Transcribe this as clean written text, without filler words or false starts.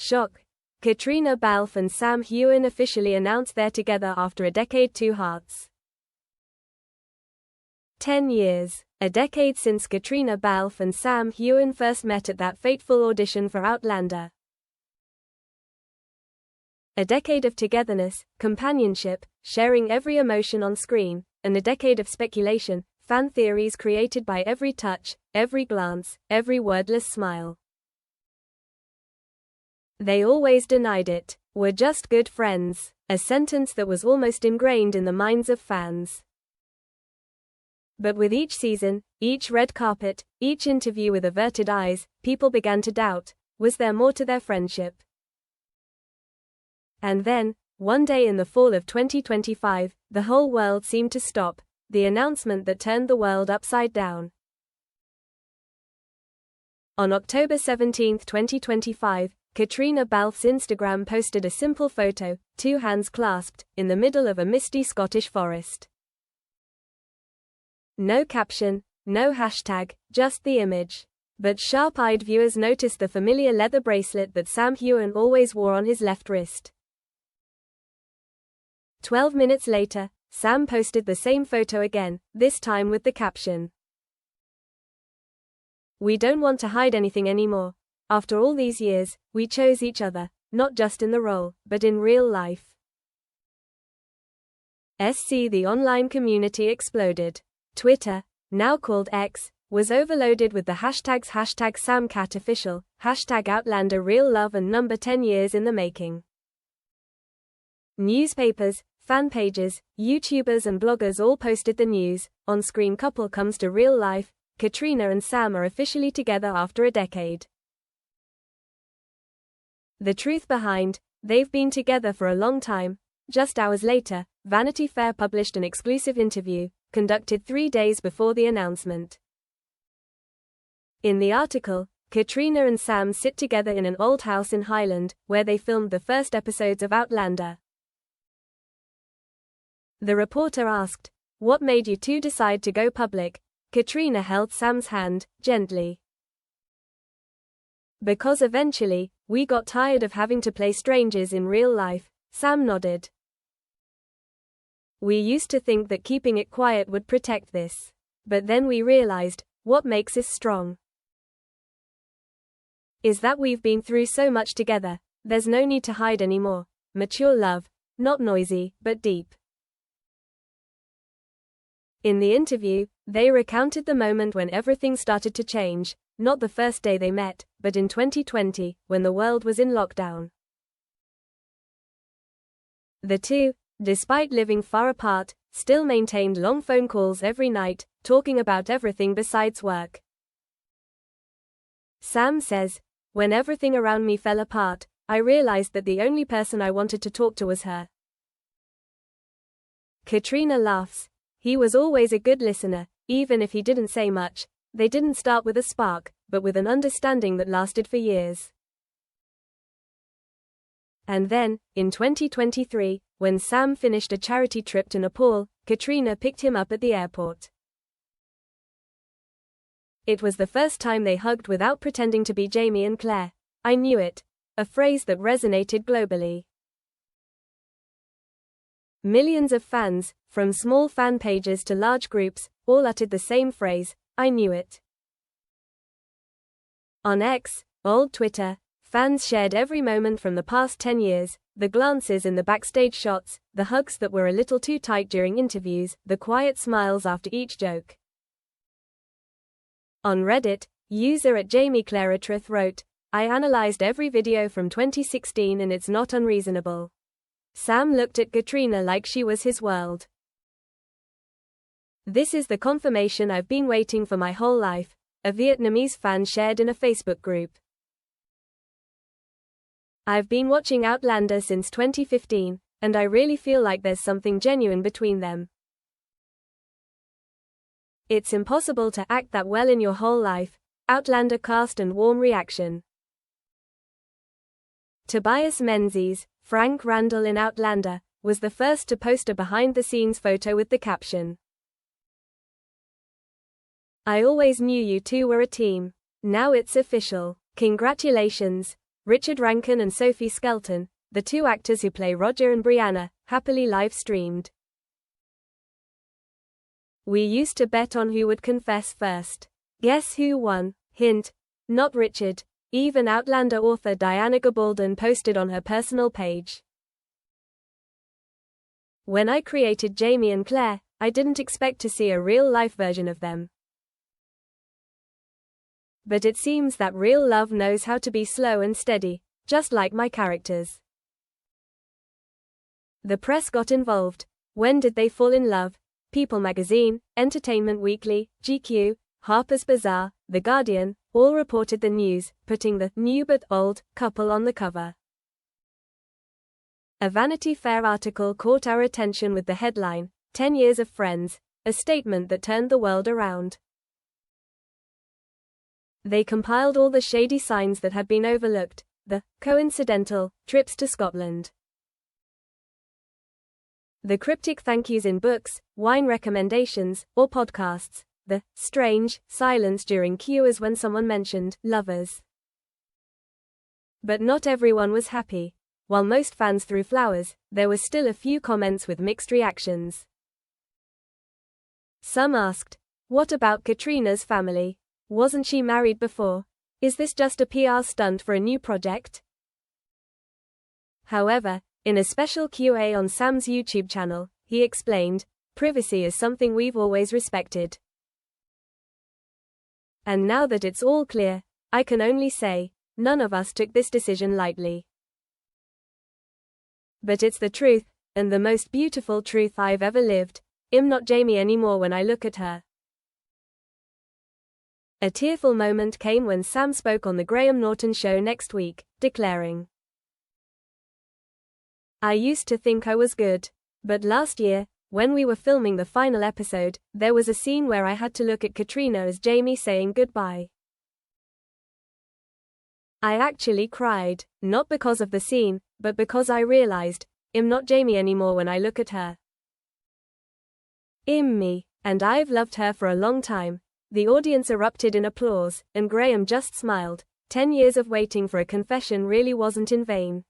Shock. Caitriona Balfe and Sam Heughan officially announced they're together after a decade. Two hearts. 10 years. A decade since Caitriona Balfe and Sam Heughan first met at that fateful audition for Outlander. A decade of togetherness, companionship, sharing every emotion on screen, and a decade of speculation, fan theories created by every touch, every glance, every wordless smile. They always denied it. We're just good friends, a sentence that was almost ingrained in the minds of fans. But with each season, each red carpet, each interview with averted eyes, people began to doubt, was there more to their friendship? And then, one day in the fall of 2025, the whole world seemed to stop, the announcement that turned the world upside down. On October 17, 2025, Caitriona Balfe's Instagram posted a simple photo, two hands clasped, in the middle of a misty Scottish forest. No caption, no hashtag, just the image. But sharp-eyed viewers noticed the familiar leather bracelet that Sam Heughan always wore on his left wrist. 12 minutes later, Sam posted the same photo again, this time with the caption, "We don't want to hide anything anymore. After all these years, we chose each other, not just in the role, but in real life." The online community exploded. Twitter, now called X, was overloaded with the hashtags #SamCatOfficial, #Outlander Real Love and number 10 years in the making. Newspapers, fan pages, YouTubers and bloggers all posted the news, on-screen couple comes to real life, Caitriona and Sam are officially together after a decade. The truth behind, they've been together for a long time. Just hours later, Vanity Fair published an exclusive interview, conducted 3 days before the announcement. In the article, Caitriona and Sam sit together in an old house in Highland, where they filmed the first episodes of Outlander. The reporter asked, "What made you two decide to go public?" Caitriona held Sam's hand, gently. "Because eventually, we got tired of having to play strangers in real life," Sam nodded. "We used to think that keeping it quiet would protect this. But then we realized, what makes us strong is that we've been through so much together, there's no need to hide anymore. Mature love, not noisy, but deep." In the interview, they recounted the moment when everything started to change, not the first day they met, but in 2020, when the world was in lockdown. The two, despite living far apart, still maintained long phone calls every night, talking about everything besides work. Sam says, "When everything around me fell apart, I realized that the only person I wanted to talk to was her." Caitriona laughs. "He was always a good listener, even if he didn't say much. They didn't start with a spark, but with an understanding that lasted for years." And then, in 2023, when Sam finished a charity trip to Nepal, Caitriona picked him up at the airport. "It was the first time they hugged without pretending to be Jamie and Claire. I knew it," a phrase that resonated globally. Millions of fans, from small fan pages to large groups, all uttered the same phrase, "I knew it." On X, old Twitter, fans shared every moment from the past 10 years, the glances in the backstage shots, the hugs that were a little too tight during interviews, the quiet smiles after each joke. On Reddit, user @JamieClaireTruth wrote, "I analyzed every video from 2016 and it's not unreasonable. Sam looked at Caitriona like she was his world. This is the confirmation I've been waiting for my whole life," a Vietnamese fan shared in a Facebook group. "I've been watching Outlander since 2015, and I really feel like there's something genuine between them. It's impossible to act that well in your whole life." Outlander cast and warm reaction. Tobias Menzies, Frank Randall in Outlander, was the first to post a behind-the-scenes photo with the caption, "I always knew you two were a team. Now it's official. Congratulations." Richard Rankin and Sophie Skelton, the two actors who play Roger and Brianna, happily live-streamed. We used to bet on who would confess first. Guess who won? Hint. Not Richard. Even Outlander author Diana Gabaldon posted on her personal page. When I created Jamie and Claire, I didn't expect to see a real-life version of them. But it seems that real love knows how to be slow and steady, just like my characters. The press got involved. When did they fall in love? People magazine, Entertainment Weekly, GQ, Harper's Bazaar, The Guardian, all reported the news, putting the new but old couple on the cover. A Vanity Fair article caught our attention with the headline, 10 Years of Friends, a statement that turned the world around. They compiled all the shady signs that had been overlooked, the coincidental trips to Scotland, the cryptic thank yous in books, wine recommendations, or podcasts, the strange silence during cues when someone mentioned lovers. But not everyone was happy. While most fans threw flowers, there were still a few comments with mixed reactions. Some asked, what about Caitriona's family? Wasn't she married before? Is this just a PR stunt for a new project? However, in a special Q&A on Sam's YouTube channel, he explained, privacy is something we've always respected. And now that it's all clear, I can only say, none of us took this decision lightly. But it's the truth, and the most beautiful truth I've ever lived. I'm not Jamie anymore when I look at her. A tearful moment came when Sam spoke on the Graham Norton show next week, declaring, I used to think I was good. But last year, when we were filming the final episode, there was a scene where I had to look at Caitriona as Jamie saying goodbye. I actually cried, not because of the scene, but because I realized, I'm not Jamie anymore when I look at her. I'm me, and I've loved her for a long time. The audience erupted in applause, and Graham just smiled. 10 years of waiting for a confession really wasn't in vain.